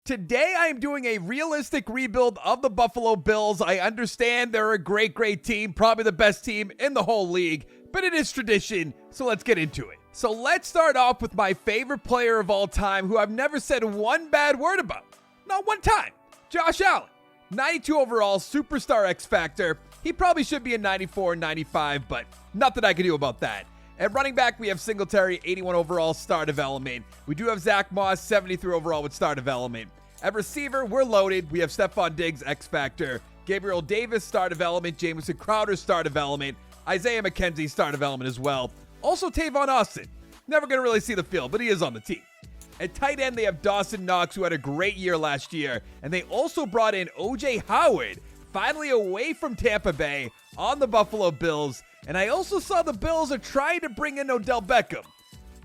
Today, I am doing a realistic rebuild of the Buffalo Bills. I understand they're a great team, probably the best team in the whole league, but it is tradition, so let's get into it. So let's start off with my favorite player of all time, who I've never said one bad word about. Not one time. Josh Allen. 92 overall, superstar X Factor. He probably should be a 94, 95, but nothing I can do about that. At running back, we have Singletary, 81 overall, star development. We do have Zach Moss, 73 overall with star development. At receiver, we're loaded. We have Stephon Diggs, X Factor. Gabriel Davis, star development. Jamison Crowder, star development. Isaiah McKenzie, star development as well. Also Tavon Austin. Never going to really see the field, but he is on the team. At tight end, they have Dawson Knox, who had a great year last year. And they also brought in O.J. Howard, finally away from Tampa Bay, on the Buffalo Bills. And I also saw the Bills are trying to bring in Odell Beckham.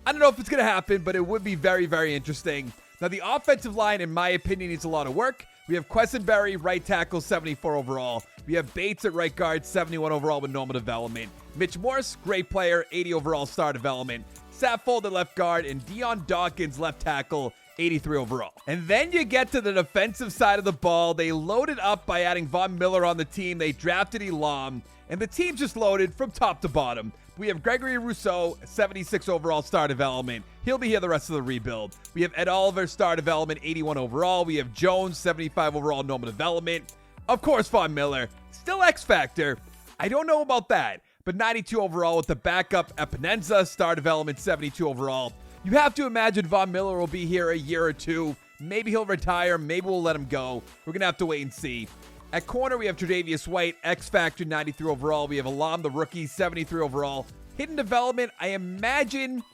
I don't know if it's going to happen, but it would be very interesting. Now, the offensive line, in my opinion, needs a lot of work. We have Quessenberry, right tackle, 74 overall. We have Bates at right guard, 71 overall with normal development. Mitch Morse, great player, 80 overall star development. Saffold at left guard, and Deion Dawkins, left tackle, 83 overall. And then you get to the defensive side of the ball. They loaded up by adding Von Miller on the team. They drafted Elam. And the team just loaded from top to bottom. We have Gregory Rousseau, 76 overall star development. He'll be here the rest of the rebuild. We have Ed Oliver, star development, 81 overall. We have Jones, 75 overall normal development. Of course, Von Miller, still X Factor. I don't know about that, but 92 overall with the backup Epinenza, star development, 72 overall. You have to imagine Von Miller will be here a year or two. Maybe he'll retire. Maybe we'll let him go. We're going to have to wait and see. At corner, we have Tre'Davious White, X Factor, 93 overall. We have Elam, the rookie, 73 overall. Hidden development, I imagine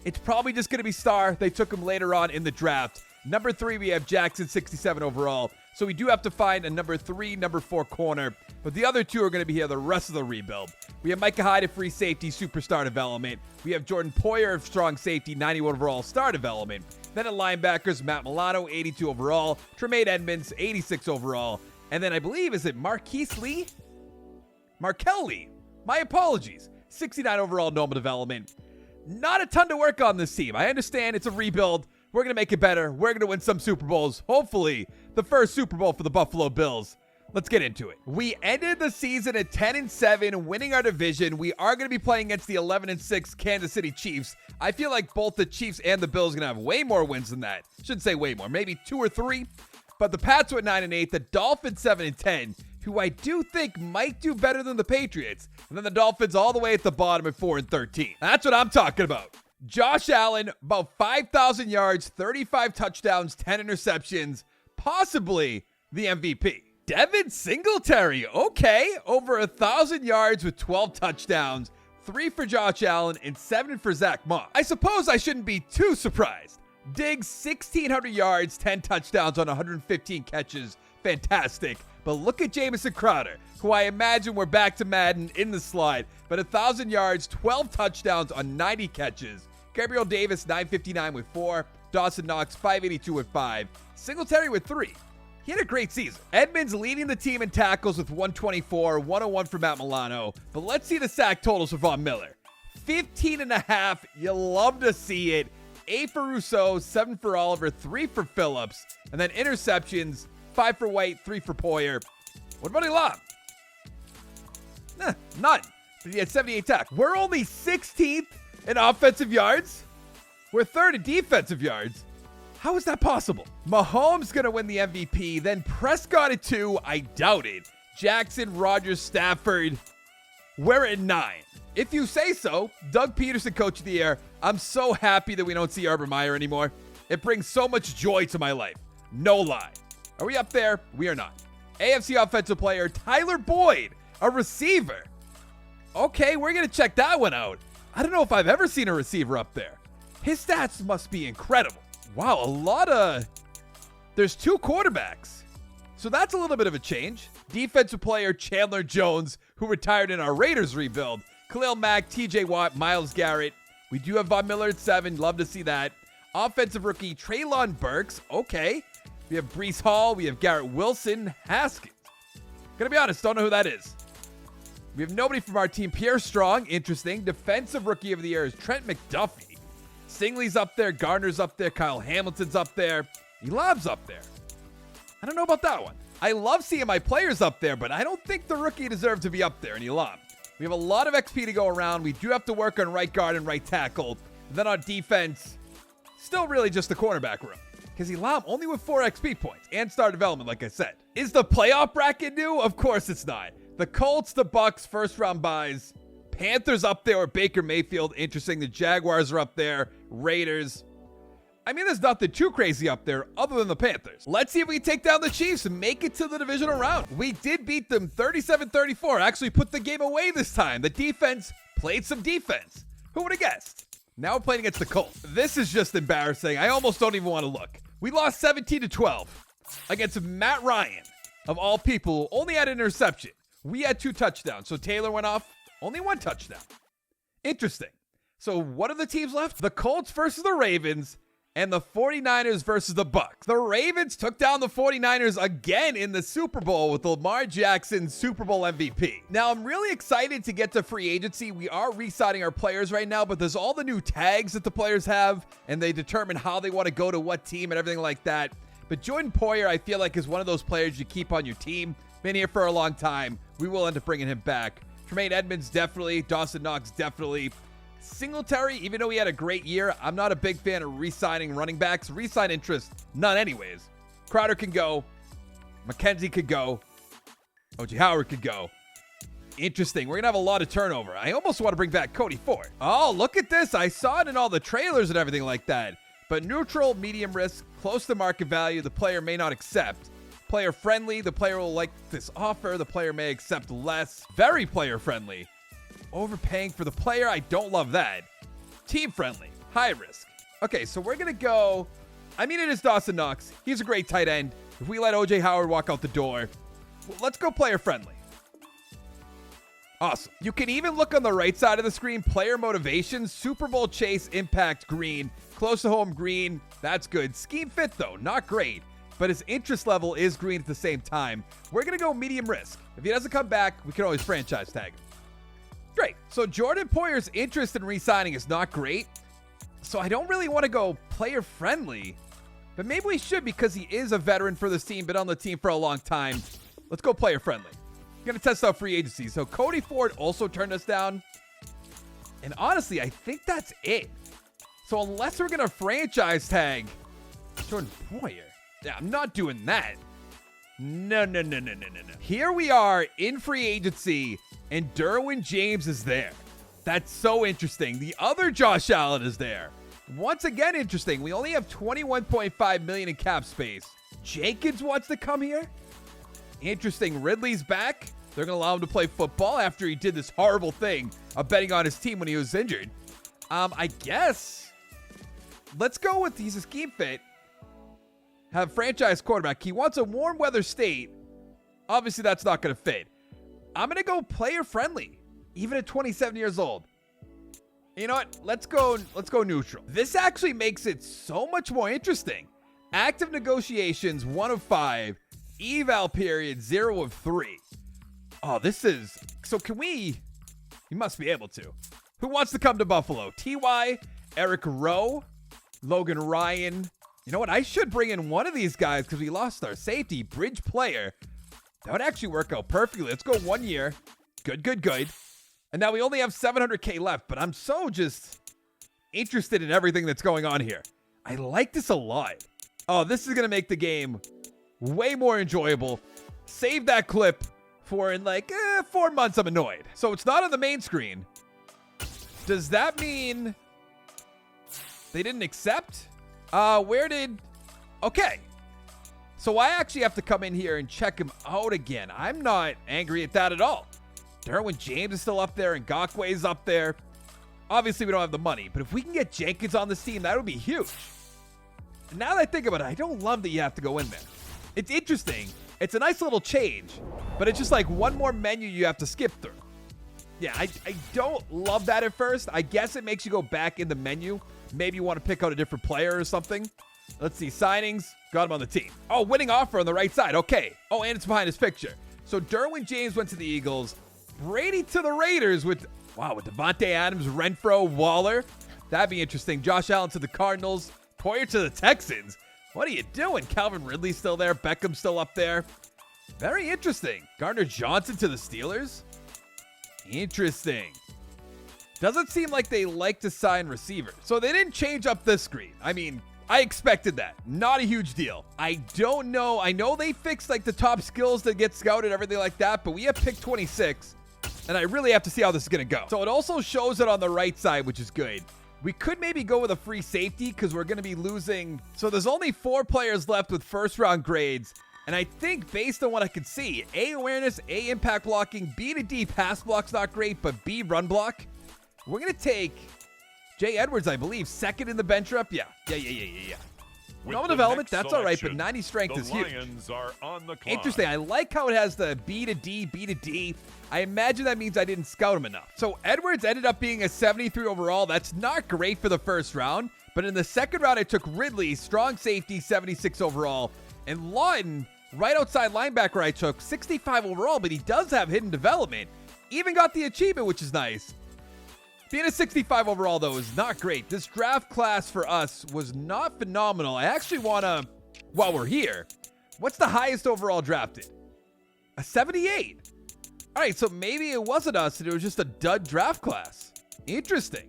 it's probably just going to be star. They took him later on in the draft. Number 3, we have Jackson, 67 overall. So we do have to find a number 3, number 4 corner. But the other two are going to be here the rest of the rebuild. We have Micah Hyde at free safety, superstar development. We have Jordan Poyer of strong safety, 91 overall, star development. Then at linebackers, Matt Milano, 82 overall. Tremaine Edmonds, 86 overall. And then I believe, is it Marquise Lee? Markel Lee. My apologies. 69 overall normal development. Not a ton to work on this team. I understand it's a rebuild. We're going to make it better. We're going to win some Super Bowls. Hopefully, the first Super Bowl for the Buffalo Bills. Let's get into it. We ended the season at 10-7, winning our division. We are going to be playing against the 11-6 Kansas City Chiefs. I feel like both the Chiefs and the Bills are going to have way more wins than that. Shouldn't say way more. Maybe 2 or 3. But the Pats were at 9-8, the Dolphins 7-10, who I do think might do better than the Patriots. And then the Dolphins all the way at the bottom at 4-13. That's what I'm talking about. Josh Allen, about 5,000 yards, 35 touchdowns, 10 interceptions, possibly the MVP. Devin Singletary, okay, over 1,000 yards with 12 touchdowns, 3 for Josh Allen and 7 for Zach Moss. I suppose I shouldn't be too surprised. Diggs, 1,600 yards, 10 touchdowns on 115 catches. Fantastic. But look at Jamison Crowder, who I imagine we're back to Madden in the slide. But 1,000 yards, 12 touchdowns on 90 catches. Gabriel Davis, 959 with 4. Dawson Knox, 582 with 5. Singletary with 3. He had a great season. Edmonds leading the team in tackles with 124, 101 for Matt Milano. But let's see the sack totals for Von Miller. 15.5. You love to see it. 8 for Rousseau, 7 for Oliver, 3 for Phillips. And then interceptions, 5 for White, 3 for Poyer. What about Elam? None. He had 78 tackles. We're only 16th in offensive yards. We're 3rd in defensive yards. How is that possible? Mahomes going to win the MVP. Then Prescott at 2. I doubt it. Jackson, Rodgers, Stafford. We're at 9. If you say so. Doug Peterson, coach of the year. I'm so happy that we don't see Urban Meyer anymore. It brings so much joy to my life. No lie. Are we up there? We are not. AFC offensive player, Tyler Boyd, a receiver. Okay, we're going to check that one out. I don't know if I've ever seen a receiver up there. His stats must be incredible. Wow, there's 2 quarterbacks. So that's a little bit of a change. Defensive player, Chandler Jones, who retired in our Raiders rebuild. Khalil Mack, TJ Watt, Myles Garrett. We do have Von Miller at 7. Love to see that. Offensive rookie, Treylon Burks. Okay. We have Breece Hall. We have Garrett Wilson. Haskins. Gonna be honest, don't know who that is. We have nobody from our team. Pierre Strong. Interesting. Defensive rookie of the year is Trent McDuffie. Stingley's up there. Gardner's up there. Kyle Hamilton's up there. Elam's up there. I don't know about that one. I love seeing my players up there, but I don't think the rookie deserved to be up there in Elam. We have a lot of XP to go around. We do have to work on right guard and right tackle. And then on defense, still really just the cornerback room. Because Elam only with 4 XP points and star development, like I said. Is the playoff bracket new? Of course it's not. The Colts, the Bucks, first round buys. Panthers up there with Baker Mayfield. Interesting. The Jaguars are up there. Raiders. I mean, there's nothing too crazy up there other than the Panthers. Let's see if we take down the Chiefs and make it to the divisional round. We did beat them 37-34. Actually put the game away this time. The defense played some defense. Who would have guessed? Now we're playing against the Colts. This is just embarrassing. I almost don't even want to look. We lost 17-12 against Matt Ryan, of all people, who only had an interception. We had 2 touchdowns. So Taylor went off, only 1 touchdown. Interesting. So what are the teams left? The Colts versus the Ravens and the 49ers versus the Bucks. The Ravens took down the 49ers again in the Super Bowl with Lamar Jackson, Super Bowl MVP. Now, I'm really excited to get to free agency. We are re-signing our players right now, but there's all the new tags that the players have, and they determine how they want to go to what team and everything like that. But Jordan Poyer, I feel like, is one of those players you keep on your team. Been here for a long time. We will end up bringing him back. Tremaine Edmonds, definitely. Dawson Knox, definitely. Singletary, even though he had a great year, I'm not a big fan of re-signing running backs. Re-sign interest, none anyways. Crowder can go. McKenzie could go. O.J. Howard could go. Interesting. We're going to have a lot of turnover. I almost want to bring back Cody Ford. Oh, look at this. I saw it in all the trailers and everything like that. But neutral, medium risk, close to market value, the player may not accept. Player friendly, the player will like this offer. The player may accept less. Very player friendly. Overpaying for the player, I don't love that. Team friendly, high risk. Okay, so we're going to go. I mean, it is Dawson Knox. He's a great tight end. If we let O.J. Howard walk out the door, well, let's go player friendly. Awesome. You can even look on the right side of the screen. Player motivation, Super Bowl chase, impact green, close to home green. That's good. Scheme fit though, not great. But his interest level is green at the same time. We're going to go medium risk. If he doesn't come back, we can always franchise tag him. Great. So Jordan Poyer's interest in re-signing is not great. So I don't really want to go player friendly. But maybe we should because he is a veteran for this team, been on the team for a long time. Let's go player friendly. Going to test out free agency. So Cody Ford also turned us down. And honestly, I think that's it. So unless we're going to franchise tag Jordan Poyer. Yeah, I'm not doing that. No. Here we are in free agency, and Derwin James is there. That's so interesting. The other Josh Allen is there. Once again, interesting. We only have $21.5 million in cap space. Jenkins wants to come here. Interesting. Ridley's back. They're going to allow him to play football after he did this horrible thing of betting on his team when he was injured. I guess let's go with he's a scheme fit. Have franchise quarterback. He wants a warm weather state. Obviously, that's not going to fit. I'm going to go player friendly, even at 27 years old. You know what? Let's go neutral. This actually makes it so much more interesting. Active negotiations, 1 of 5. Eval period, 0 of 3. Oh, this is... So can we... You must be able to. Who wants to come to Buffalo? T.Y., Eric Rowe, Logan Ryan... You know what? I should bring in one of these guys because we lost our safety, bridge player. That would actually work out perfectly. Let's go 1 year. Good. And now we only have $700K left, but I'm so just interested in everything that's going on here. I like this a lot. Oh, this is going to make the game way more enjoyable. Save that clip for in like 4 months. I'm annoyed. So it's not on the main screen. Does that mean they didn't accept? Okay. So I actually have to come in here and check him out again. I'm not angry at that at all. Derwin James is still up there and Ngakoue up there. Obviously, we don't have the money, but if we can get Jenkins on this team, that would be huge. And now that I think about it, I don't love that you have to go in there. It's interesting. It's a nice little change, but it's just like one more menu you have to skip through. Yeah, I don't love that at first. I guess it makes you go back in the menu. Maybe you want to pick out a different player or something. Let's see. Signings. Got him on the team. Oh, winning offer on the right side. Okay. Oh, and it's behind his picture. So Derwin James went to the Eagles. Brady to the Raiders with Devontae Adams, Renfro, Waller. That'd be interesting. Josh Allen to the Cardinals. Poyer to the Texans. What are you doing? Calvin Ridley's still there. Beckham's still up there. Very interesting. Gardner Johnson to the Steelers. Interesting. Doesn't seem like they like to sign receivers. So they didn't change up this screen. I mean, I expected that. Not a huge deal. I don't know. I know they fixed like the top skills that get scouted, everything like that, but we have pick 26, and I really have to see how this is going to go. So it also shows it on the right side, which is good. We could maybe go with a free safety because we're going to be losing. So there's only 4 players left with first round grades. And I think based on what I can see, A, awareness, A, impact blocking, B to D, pass block's not great, but B, run block. We're going to take Jay Edwards, I believe, second in the bench rep. Yeah. Normal development, that's all right, but 90 strength is huge. Interesting. I like how it has the B to D, B to D. I imagine that means I didn't scout him enough. So Edwards ended up being a 73 overall. That's not great for the first round, but in the second round, I took Ridley, strong safety, 76 overall, and Lawton, right outside linebacker, I took 65 overall, but he does have hidden development. Even got the achievement, which is nice. Being a 65 overall, though, is not great. This draft class for us was not phenomenal. I actually want to, while we're here, what's the highest overall drafted? A 78. All right, so maybe it wasn't us and it was just a dud draft class. Interesting.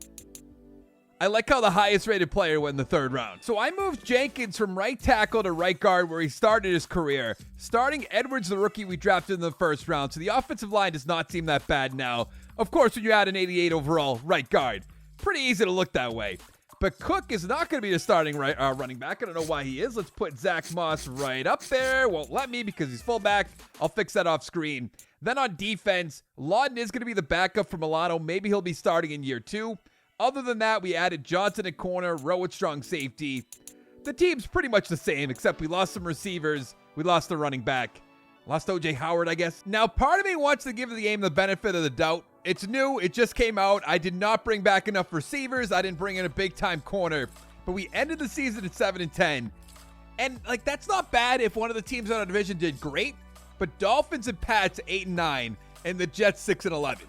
I like how the highest rated player went in the third round. So I moved Jenkins from right tackle to right guard where he started his career. Starting Edwards, the rookie we drafted in the first round. So the offensive line does not seem that bad now. Of course, when you add an 88 overall right guard, pretty easy to look that way. But Cook is not going to be the starting running back. I don't know why he is. Let's put Zach Moss right up there. Won't let me because he's fullback. I'll fix that off screen. Then on defense, Lawton is going to be the backup for Milano. Maybe he'll be starting in year 2. Other than that, we added Johnson at corner, Rowe at strong safety. The team's pretty much the same, except we lost some receivers. We lost the running back. Lost O.J. Howard, I guess. Now, part of me wants to give the game the benefit of the doubt. It's new. It just came out. I did not bring back enough receivers. I didn't bring in a big-time corner. But we ended the season at 7-10. And, like, that's not bad if one of the teams in our division did great. But Dolphins and Pats 8-9, and the Jets 6-11.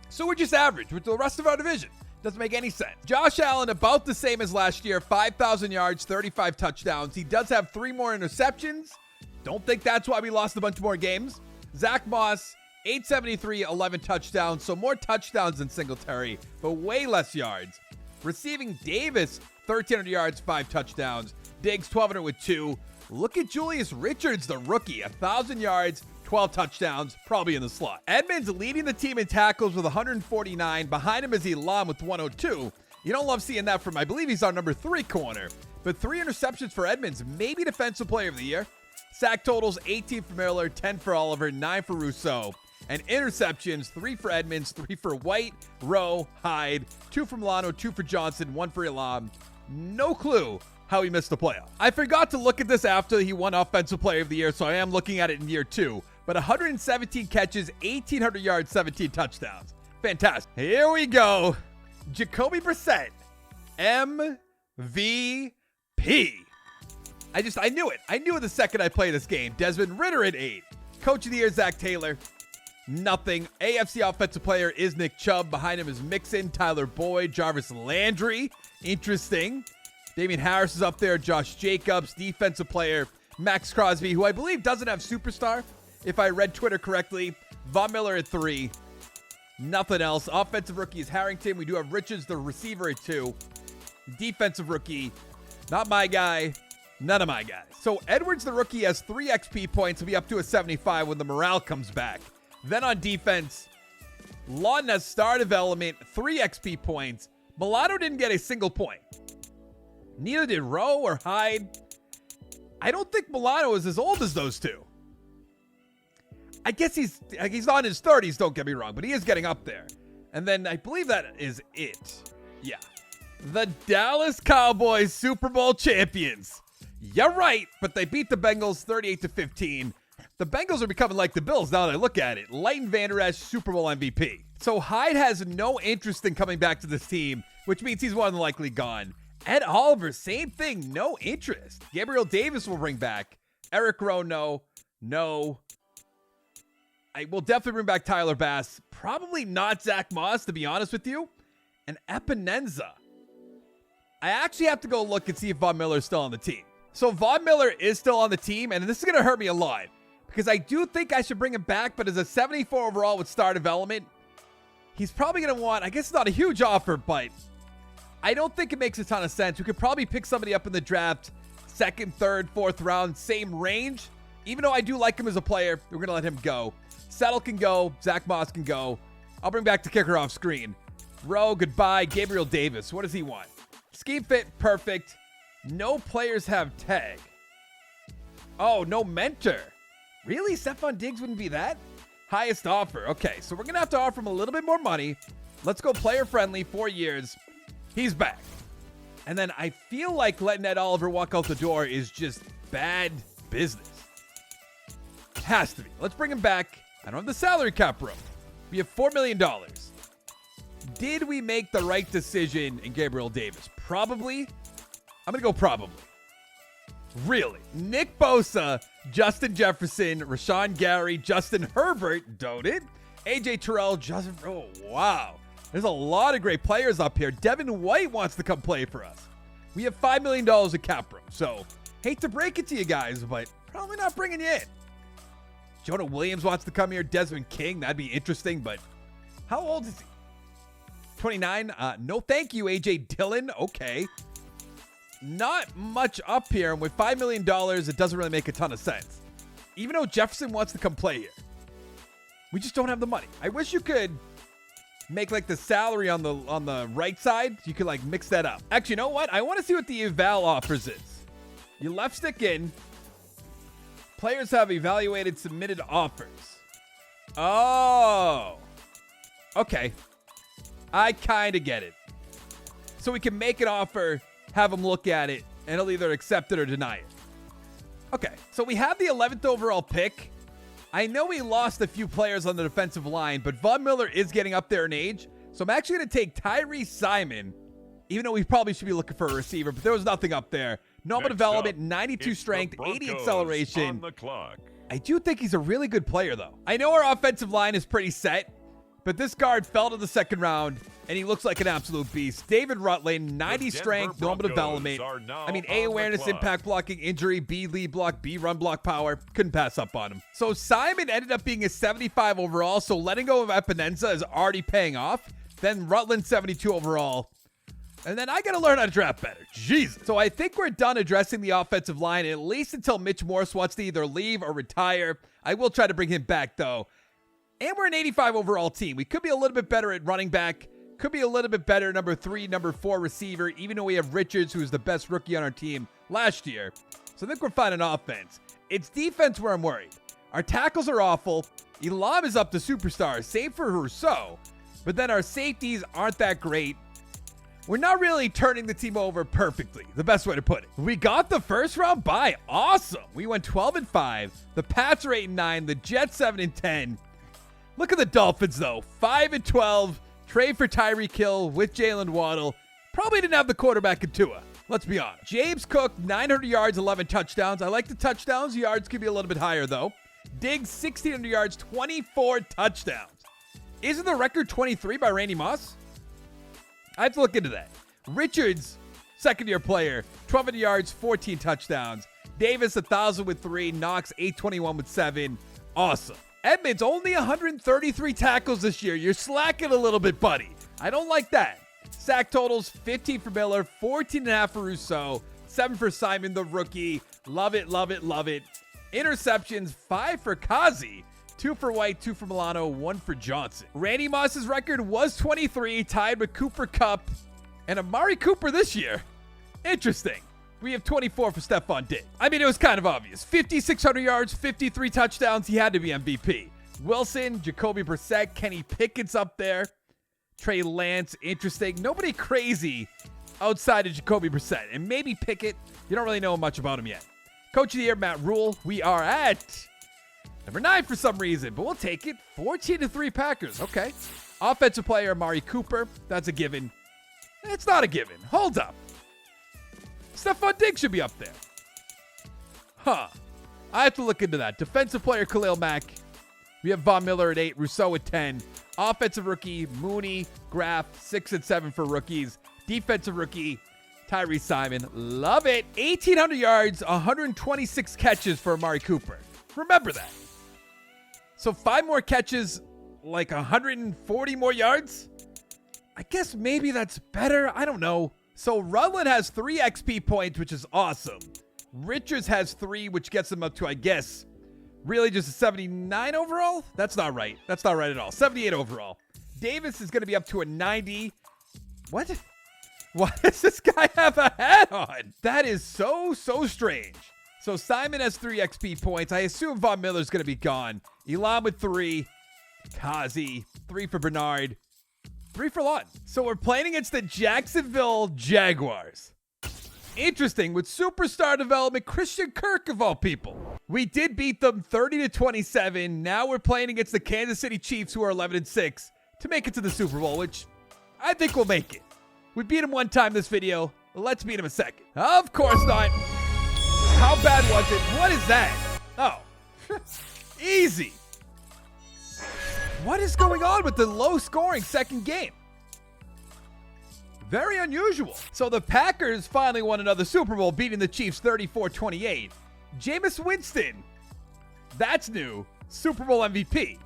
So we're just average with the rest of our division. Doesn't make any sense. Josh Allen, about the same as last year. 5,000 yards, 35 touchdowns. He does have 3 more interceptions. Don't think that's why we lost a bunch more games. Zach Moss, 873, 11 touchdowns. So more touchdowns than Singletary, but way less yards. Receiving Davis, 1,300 yards, 5 touchdowns. Diggs, 1,200 with 2. Look at Julius Richards, the rookie, 1,000 yards, 12 touchdowns, probably in the slot. Edmonds leading the team in tackles with 149. Behind him is Elam with 102. You don't love seeing that from, I believe he's our number 3 corner. But 3 interceptions for Edmonds, maybe defensive player of the year. Sack totals, 18 for Miller, 10 for Oliver, 9 for Rousseau. And interceptions, 3 for Edmonds, 3 for White, Rowe, Hyde, 2 for Milano, 2 for Johnson, 1 for Elam. No clue how he missed the playoff. I forgot to look at this after he won Offensive Player of the Year, so I am looking at it in year 2. But 117 catches, 1,800 yards, 17 touchdowns. Fantastic. Here we go. Jacoby Brissett, MVP. I knew it. I knew it the second I played this game. Desmond Ridder at 8. Coach of the Year, Zach Taylor. Nothing. AFC Offensive Player is Nick Chubb. Behind him is Mixon, Tyler Boyd, Jarvis Landry. Interesting. Damian Harris is up there. Josh Jacobs. Defensive Player, Max Crosby, who I believe doesn't have Superstar, if I read Twitter correctly. Von Miller at 3. Nothing else. Offensive Rookie is Harrington. We do have Richards, the receiver, at 2. Defensive Rookie, not my guy. None of my guys. So Edwards, the rookie, has 3 XP points. He'll be up to a 75 when the morale comes back. Then on defense, Lawton has star development, 3 XP points. Milano didn't get a single point. Neither did Rowe or Hyde. I don't think Milano is as old as those two. I guess he's not in his 30s, don't get me wrong, but he is getting up there. And then I believe that is it. Yeah. The Dallas Cowboys Super Bowl champions. You're right, but they beat the Bengals 38-15. The Bengals are becoming like the Bills now that I look at it. Leighton Vander Esch, Super Bowl MVP. So Hyde has no interest in coming back to this team, which means he's more than likely gone. Ed Oliver, same thing, no interest. Gabriel Davis will bring back. Eric Rowe, no. I will definitely bring back Tyler Bass. Probably not Zach Moss, to be honest with you. And Epinenza. I actually have to go look and see if Von Miller's still on the team. So Von Miller is still on the team, and this is going to hurt me a lot because I do think I should bring him back, but as a 74 overall with star development, he's probably going to want, I guess it's not a huge offer, but I don't think it makes a ton of sense. We could probably pick somebody up in the draft, second, third, fourth round, same range. Even though I do like him as a player, we're going to let him go. Settle can go. Zach Moss can go. I'll bring back the kicker off screen. Rowe, goodbye. Gabriel Davis, what does he want? Scheme fit, perfect. No players have tag. Oh, no mentor. Really? Stephon Diggs wouldn't be that? Highest offer. Okay, so we're going to have to offer him a little bit more money. Let's go player friendly, 4 years. He's back. And then I feel like letting Ed Oliver walk out the door is just bad business. Has to be. Let's bring him back. I don't have the salary cap room. We have $4 million. Did we make the right decision in Gabriel Davis? Probably. I'm going to go probably. Really? Nick Bosa, Justin Jefferson, Rashawn Gary, Justin Herbert, don't it? AJ Terrell, Justin. Oh, wow. There's a lot of great players up here. Devin White wants to come play for us. We have $5 million of cap room. So, hate to break it to you guys, but probably not bringing you in. Jonah Williams wants to come here. Desmond King, that'd be interesting, but how old is he? 29? No thank you, AJ Dillon. Okay. Not much up here, and with $5 million, it doesn't really make a ton of sense. Even though Jefferson wants to come play here. We just don't have the money. I wish you could make like the salary on the right side. You could like mix that up. Actually, you know what? I want to see what the eval offers is. You left stick in. Players have evaluated submitted offers. Oh. Okay. I kind of get it. So we can make an offer, have him look at it, and he'll either accept it or deny it. Okay, so we have the 11th overall pick. I know we lost a few players on the defensive line, but Von Miller is getting up there in age. So I'm actually going to take Tyree Simon, even though we probably should be looking for a receiver, but there was nothing up there. Normal development, 92 strength, 80 acceleration. I do think he's a really good player, though. I know our offensive line is pretty set, but this guard fell to the second round, and he looks like an absolute beast. David Rutland, 90 strength, normal development. I mean, A, awareness, impact blocking, injury, B, lead block, B, run block power. Couldn't pass up on him. So Simon ended up being a 75 overall, so letting go of Epinenza is already paying off. Then Rutland, 72 overall. And then I got to learn how to draft better. Jesus. So I think we're done addressing the offensive line, at least until Mitch Morse wants to either leave or retire. I will try to bring him back, though. And we're an 85 overall team. We could be a little bit better at running back. Could be a little bit better number 3, number 4 receiver, even though we have Richards, who's the best rookie on our team last year. So I think we're fine on offense. It's defense where I'm worried. Our tackles are awful. Elam is up to superstar, save for Rousseau. But then our safeties aren't that great. We're not really turning the team over perfectly, the best way to put it. We got the first round bye. Awesome. We went 12-5. The Pats are 8-9. The Jets 7-10. Look at the Dolphins, though. 5-12. Trade for Tyreek Hill with Jalen Waddle. Probably didn't have the quarterback in Tua. Let's be honest. James Cook, 900 yards, 11 touchdowns. I like the touchdowns. Yards could be a little bit higher, though. Diggs, 1,600 yards, 24 touchdowns. Isn't the record 23 by Randy Moss? I have to look into that. Richards, second-year player, 1,200 yards, 14 touchdowns. Davis, 1,000 with 3. Knox, 821 with 7. Awesome. Edmonds, only 133 tackles this year. You're slacking a little bit, buddy. I don't like that. Sack totals, 15 for Miller, 14.5 for Rousseau, 7 for Simon, the rookie. Love it, love it, love it. Interceptions, 5 for Kazi, 2 for White, 2 for Milano, 1 for Johnson. Randy Moss's record was 23, tied with Cooper Kupp and Amari Cooper this year. Interesting. We have 24 for Stephon Diggs. I mean, it was kind of obvious. 5,600 yards, 53 touchdowns. He had to be MVP. Wilson, Jacoby Brissett, Kenny Pickett's up there. Trey Lance, interesting. Nobody crazy outside of Jacoby Brissett. And maybe Pickett. You don't really know much about him yet. Coach of the Year, Matt Rule. We are at number 9 for some reason, but we'll take it. 14-3 Packers. Okay. Offensive player, Amari Cooper. That's a given. It's not a given. Hold up. Stephon Diggs should be up there. Huh. I have to look into that. Defensive player, Khalil Mack. We have Von Miller at 8, Rousseau at 10. Offensive rookie, Mooney, Graff, 6 and 7 for rookies. Defensive rookie, Tyree Simon, love it. 1,800 yards, 126 catches for Amari Cooper. Remember that. So 5 more catches, like 140 more yards? I guess maybe that's better. I don't know. So Rutland has 3 XP points, which is awesome. Richards has 3, which gets him up to, I guess, really just a 79 overall? That's not right. That's not right at all. 78 overall. Davis is going to be up to a 90. What? Why does this guy have a hat on? That is so strange. So Simon has 3 XP points. I assume Von Miller's going to be gone. Elam with 3. Kazi, 3 for Bernard. 3 for Lawton. So we're playing against the Jacksonville Jaguars. Interesting, with superstar development, Christian Kirk of all people. We did beat them 30-27. Now we're playing against the Kansas City Chiefs, who are 11-6, to make it to the Super Bowl, which I think we'll make it. We beat them one time this video. Let's beat them a second. Of course not. How bad was it? What is that? Oh, easy. What is going on with the low-scoring second game? Very unusual. So the Packers finally won another Super Bowl, beating the Chiefs 34-28. Jameis Winston, that's new, Super Bowl MVP.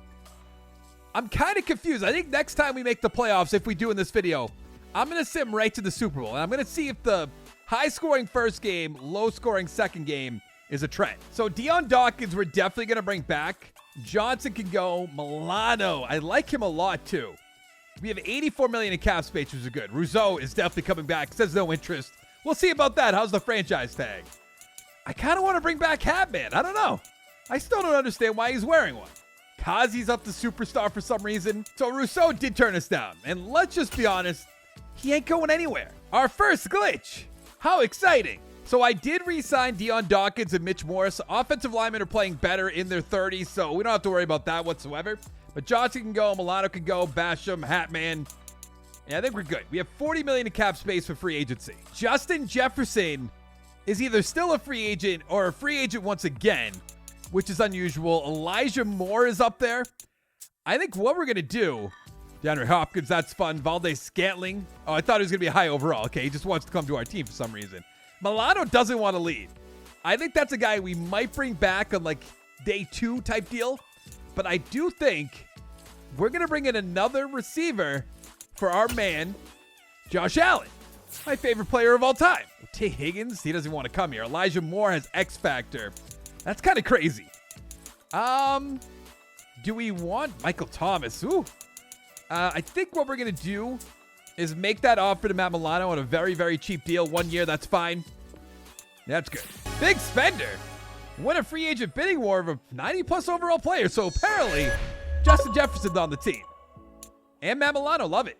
I'm kind of confused. I think next time we make the playoffs, if we do in this video, I'm going to sim right to the Super Bowl. And I'm going to see if the high-scoring first game, low-scoring second game is a trend. So Deion Dawkins, we're definitely going to bring back. Johnson can go. Milano, I like him a lot too. We have 84 million in cap space, which is good. Rousseau is definitely coming back. Says no interest. We'll see about that. How's the franchise tag? I kind of want to bring back Hatman. I don't know. I still don't understand why he's wearing one. Kazi's up to superstar for some reason. So Rousseau did turn us down. And let's just be honest, he ain't going anywhere. Our first glitch. How exciting. So I did re-sign Deion Dawkins and Mitch Morris. Offensive linemen are playing better in their 30s, so we don't have to worry about that whatsoever. But Johnson can go, Milano can go, Basham, Hatman. Yeah, I think we're good. We have 40 million in cap space for free agency. Justin Jefferson is either still a free agent or a free agent once again, which is unusual. Elijah Moore is up there. I think what we're going to do, DeAndre Hopkins, that's fun. Valdez Scantling. Oh, I thought he was going to be a high overall. Okay, he just wants to come to our team for some reason. Milano doesn't want to lead. I think that's a guy we might bring back on like day 2 type deal. But I do think we're going to bring in another receiver for our man, Josh Allen. My favorite player of all time. T. Higgins, he doesn't want to come here. Elijah Moore has X Factor. That's kind of crazy. Do we want Michael Thomas? Ooh. I think what we're going to do is make that offer to Matt Milano on a very, very cheap deal. 1 year, that's fine. That's good. Big spender. Win a free agent bidding war of a 90-plus overall player. So apparently, Justin Jefferson's on the team. And Matt Milano, love it.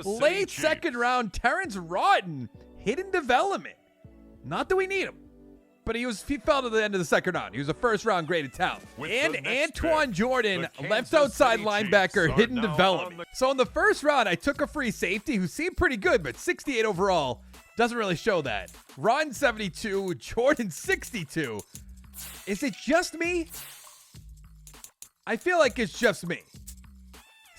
Late second round, Terrence Rotten. Hidden development. Not that we need him. But he fell to the end of the second round. He was a first-round graded talent. And Antoine Jordan, left outside linebacker, hidden development. So in the first round, I took a free safety who seemed pretty good, but 68 overall doesn't really show that. Ron 72, Jordan 62. Is it just me? I feel like it's just me.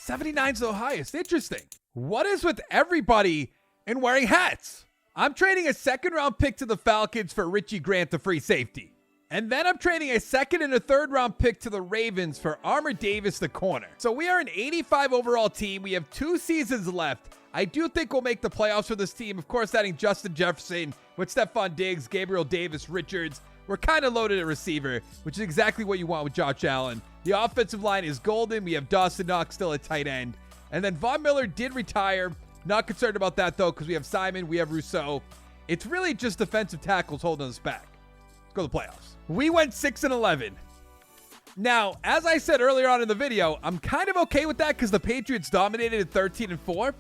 79's the highest. Interesting. What is with everybody and wearing hats? I'm trading a second-round pick to the Falcons for Richie Grant, the free safety. And then I'm trading a second and a third-round pick to the Ravens for Armour Davis, the corner. So we are an 85 overall team. We have 2 seasons left. I do think we'll make the playoffs for this team. Of course, adding Justin Jefferson with Stephon Diggs, Gabriel Davis, Richards. We're kind of loaded at receiver, which is exactly what you want with Josh Allen. The offensive line is golden. We have Dawson Knox still at tight end. And then Von Miller did retire. Not concerned about that, though, because we have Simon, we have Rousseau. It's really just defensive tackles holding us back. Let's go to the playoffs. We went 6-11. Now, as I said earlier on in the video, I'm kind of okay with that because the Patriots dominated at 13-4.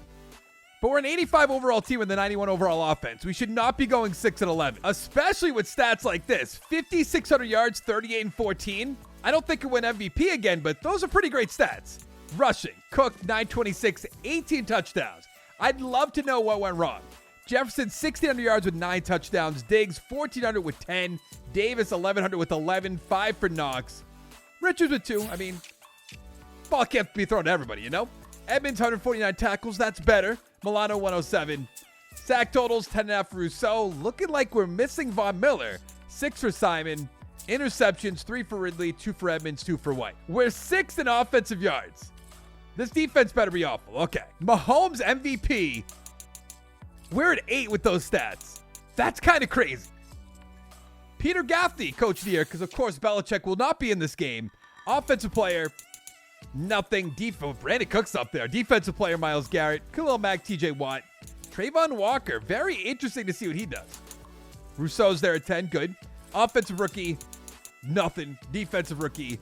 But we're an 85 overall team with a 91 overall offense. We should not be going 6-11, especially with stats like this. 5,600 yards, 38-14. I don't think it win MVP again, but those are pretty great stats. Rushing, Cook, 926, 18 touchdowns. I'd love to know what went wrong. Jefferson, 1,600 yards with 9 touchdowns. Diggs, 1,400 with 10. Davis, 1,100 with 11. 5 for Knox. Richards with 2. I mean, ball can't be thrown to everybody, you know? Edmonds, 149 tackles. That's better. Milano, 107. Sack totals, 10.5 for Rousseau. Looking like we're missing Von Miller. 6 for Simon. Interceptions, 3 for Ridley, 2 for Edmonds, 2 for White. We're 6th in offensive yards. This defense better be awful. Okay. Mahomes MVP. We're at 8 with those stats. That's kind of crazy. Peter Gaffney, coach of the year, because of course Belichick will not be in this game. Offensive player, nothing. Brandon Cook's up there. Defensive player, Myles Garrett. Khalil Mack, TJ Watt. Trayvon Walker. Very interesting to see what he does. Rousseau's there at 10. Good. Offensive rookie, nothing. Defensive rookie,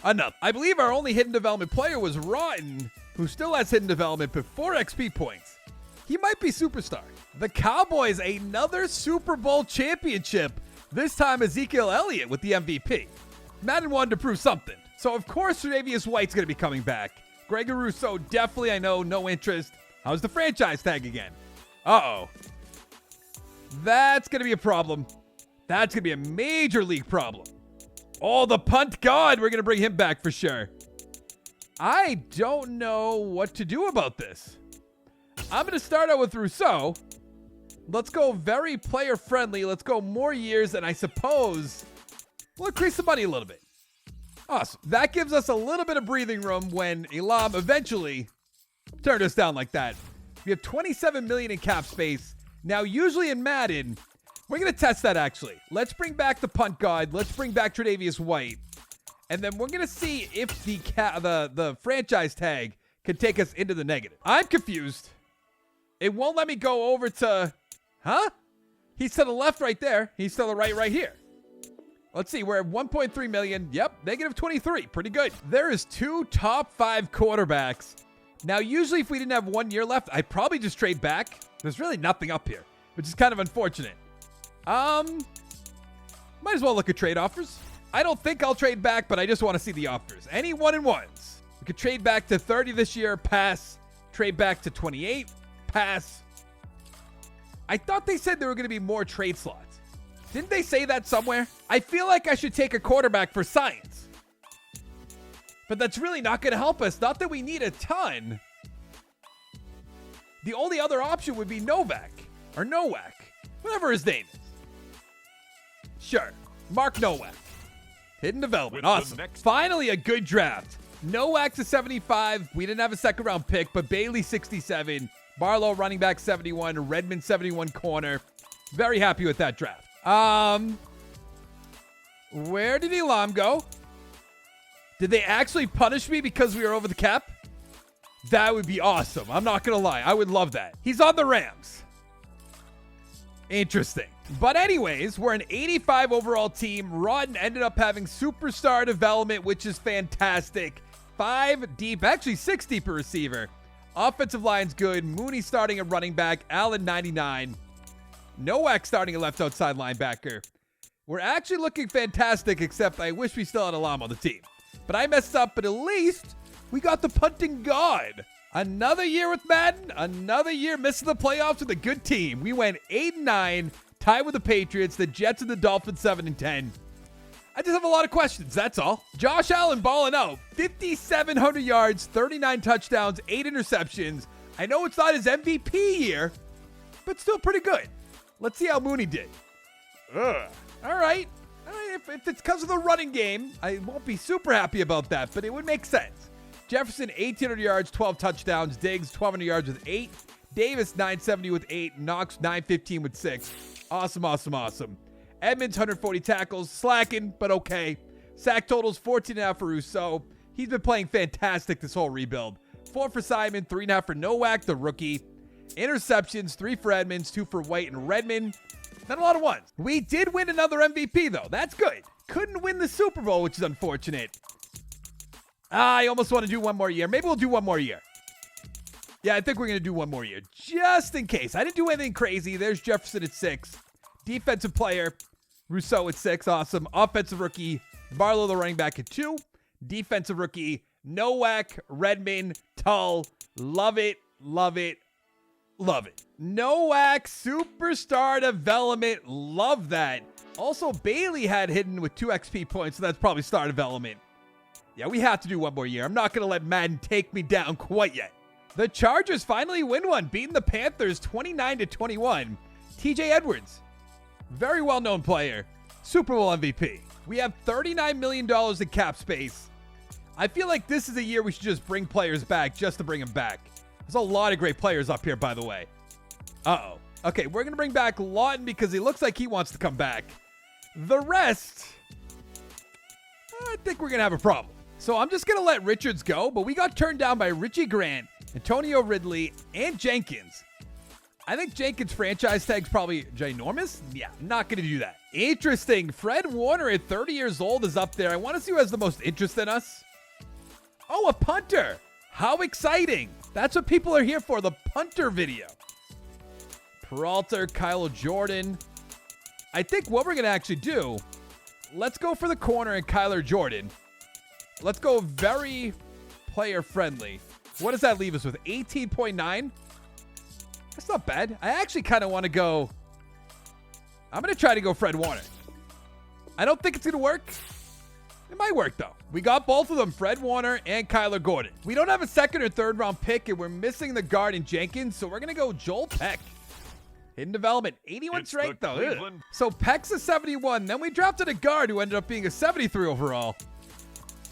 enough. I believe our only hidden development player was Rotten, who still has hidden development but 4 XP points. He might be superstar. The Cowboys, another Super Bowl championship. This time Ezekiel Elliott with the MVP. Madden wanted to prove something. So of course Tre'Davious White's going to be coming back. Gregory Rousseau, definitely, I know, no interest. How's the franchise tag again? Uh-oh. That's going to be a problem. That's going to be a major league problem. Oh, the punt god. We're going to bring him back for sure. I don't know what to do about this. I'm going to start out with Rousseau. Let's go very player friendly. Let's go more years, and I suppose we'll increase the money a little bit. Awesome. That gives us a little bit of breathing room when Elam eventually turned us down like that. We have $27 million in cap space. Now, usually in Madden, we're going to test that actually. Let's bring back the punt god. Let's bring back Tre'Davious White. And then we're going to see if the franchise tag can take us into the negative. I'm confused. It won't let me go over to... Huh? He's to the left right there. He's to the right here. Let's see. We're at 1.3 million. Yep. Negative 23. Pretty good. There is 2 top 5 quarterbacks. Now, usually if we didn't have 1 year left, I'd probably just trade back. There's really nothing up here, which is kind of unfortunate. Might as well look at trade offers. I don't think I'll trade back, but I just want to see the offers. Any 1-and-1s. We could trade back to 30 this year. Pass. Trade back to 28. Pass. I thought they said there were going to be more trade slots. Didn't they say that somewhere? I feel like I should take a quarterback for science. But that's really not going to help us. Not that we need a ton. The only other option would be Novak. Or Nowak. Whatever his name is. Sure. Mark Nowak. Hidden development. Awesome. Finally a good draft. Nowak to 75. We didn't have a second round pick, but Bailey 67. Barlow running back 71. Redmond 71 corner. Very happy with that draft. Where did Elam go? Did they actually punish me because we were over the cap? That would be awesome. I'm not going to lie. I would love that. He's on the Rams. Interesting. But anyways, we're an 85 overall team. Rodden ended up having superstar development, which is fantastic. 5 deep, actually 6 deep a receiver. Offensive line's good. Mooney starting at running back. Allen 99. Nowak starting at left outside linebacker. We're actually looking fantastic, except I wish we still had Elam on the team. But I messed up, but at least we got the punting god. Another year with Madden. Another year missing the playoffs with a good team. We went 8-9, tied with the Patriots, the Jets, and the Dolphins 7-10. I just have a lot of questions, that's all. Josh Allen balling out. 5,700 yards, 39 touchdowns, 8 interceptions. I know it's not his MVP year, but still pretty good. Let's see how Mooney did. All right. If it's because of the running game, I won't be super happy about that, but it would make sense. Jefferson, 1,800 yards, 12 touchdowns. Diggs, 1,200 yards with 8. Davis, 970 with 8. Knox, 915 with 6. Awesome. Edmonds, 140 tackles. Slacking, but okay. Sack totals, 14.5 for Rousseau. He's been playing fantastic this whole rebuild. 4 for Simon, 3.5 for Nowak, the rookie. Interceptions, 3 for Edmonds, 2 for White and Redmond. Not a lot of ones. We did win another MVP, though. That's good. Couldn't win the Super Bowl, which is unfortunate. I almost want to do one more year. Maybe we'll do one more year. Yeah, I think we're going to do one more year. Just in case. I didn't do anything crazy. There's Jefferson at 6. Defensive player, Rousseau at 6. Awesome. Offensive rookie, Barlow, the running back, at 2. Defensive rookie, Nowak, Redmond, Tull. Love it. Nowak, superstar development. Love that. Also, Bailey had hidden with 2 XP points, so that's probably star development. Yeah, we have to do one more year. I'm not going to let Madden take me down quite yet. The Chargers finally win one, beating the Panthers 29-21. TJ Edwards, very well-known player, Super Bowl MVP. We have $39 million in cap space. I feel like this is a year we should just bring players back just to bring them back. There's a lot of great players up here, by the way. Uh-oh. Okay, we're going to bring back Lawton because he looks like he wants to come back. The rest, I think we're going to have a problem. So I'm just going to let Richards go, but we got turned down by Richie Grant, Antonio Ridley, and Jenkins. I think Jenkins' franchise tag's probably ginormous. Yeah, not going to do that. Interesting. Fred Warner at 30 years old is up there. I want to see who has the most interest in us. Oh, a punter. How exciting. That's what people are here for, the punter video. Peralta, Kyle Jordan. I think what we're going to actually do, let's go for the corner and Kyler Jordan. Let's go very player friendly. What does that leave us with? 18.9? That's not bad. I actually kind of want to go. I'm going to try to go Fred Warner. I don't think it's going to work. It might work, though. We got both of them, Fred Warner and Kyler Gordon. We don't have a second or third round pick, and we're missing the guard in Jenkins, so we're going to go Joel Peck. Hidden development. 81 strength, though. Ugh. So Peck's a 71. Then we drafted a guard who ended up being a 73 overall.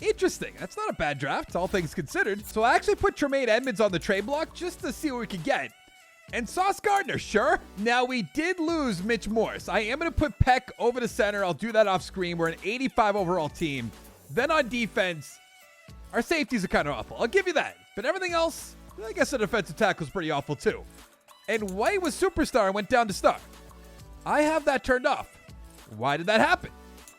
Interesting. That's not a bad draft, all things considered. So I actually put Tremaine Edmonds on the trade block just to see what we could get. And Sauce Gardner, sure. Now, we did lose Mitch Morse. I am going to put Peck over the center. I'll do that off screen. We're an 85 overall team. Then on defense, our safeties are kind of awful. I'll give you that. But everything else, I guess the defensive tackle is pretty awful too. And White was superstar and went down to star. I have that turned off. Why did that happen?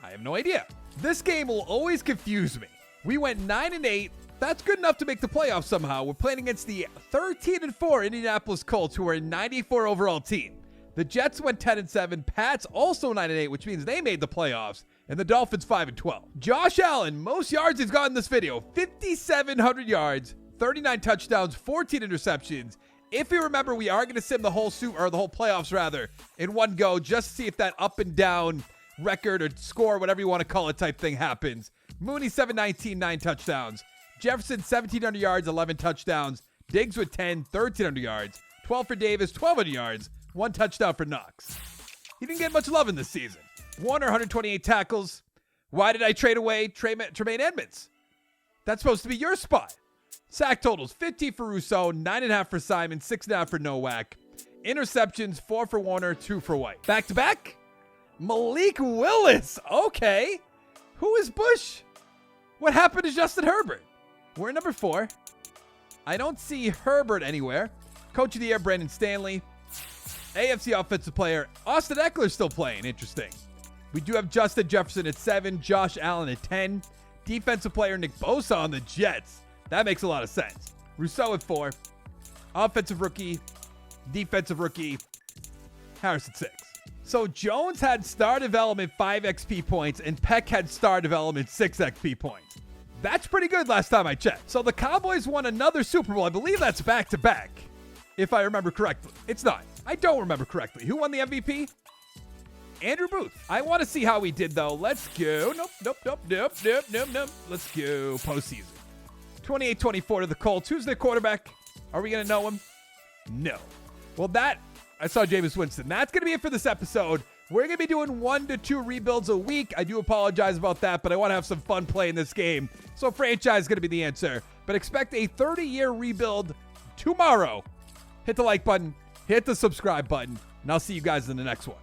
I have no idea. This game will always confuse me. We went 9-8. That's good enough to make the playoffs somehow. We're playing against the 13-4 Indianapolis Colts, who are a 94 overall team. The Jets went 10-7. Pats also 9-8, which means they made the playoffs. And the Dolphins 5-12. Josh Allen, most yards he's got in this video. 5,700 yards, 39 touchdowns, 14 interceptions. If you remember, we are going to sim the whole playoffs rather in one go, just to see if that up and down record or score, whatever you want to call it, type thing happens. Mooney 719, 9 touchdowns. Jefferson 1,700 yards, 11 touchdowns. Diggs with 10, 1,300 yards. 12 for Davis, 1,200 yards. 1 touchdown for Knox. He didn't get much love in this season. Warner 128 tackles. Why did I trade away Tremaine Edmonds? That's supposed to be your spot. Sack totals 50 for Rousseau, 9.5 for Simon, 6.5 for Nowak. Interceptions 4 for Warner, 2 for White. Back to back. Malik Willis. Okay. Who is Bush? What happened to Justin Herbert? We're number 4. I don't see Herbert anywhere. Coach of the Year, Brandon Stanley. AFC Offensive Player, Austin Eckler still playing. Interesting. We do have Justin Jefferson at 7, Josh Allen at 10. Defensive Player, Nick Bosa on the Jets. That makes a lot of sense. Rousseau at 4. Offensive Rookie, Defensive Rookie, Harris at 6. So Jones had star development 5 XP points, and Peck had star development 6 XP points. That's pretty good last time I checked. So the Cowboys won another Super Bowl. I believe that's back-to-back, if I remember correctly. It's not. I don't remember correctly. Who won the MVP? Andrew Booth. I want to see how we did, though. Let's go. Nope. Let's go postseason. 28-24 to the Colts. Who's their quarterback? Are we going to know him? No. Well, I saw Jameis Winston. That's going to be it for this episode. We're going to be doing 1 to 2 rebuilds a week. I do apologize about that, but I want to have some fun playing this game. So franchise is going to be the answer. But expect a 30-year rebuild tomorrow. Hit the like button. Hit the subscribe button. And I'll see you guys in the next one.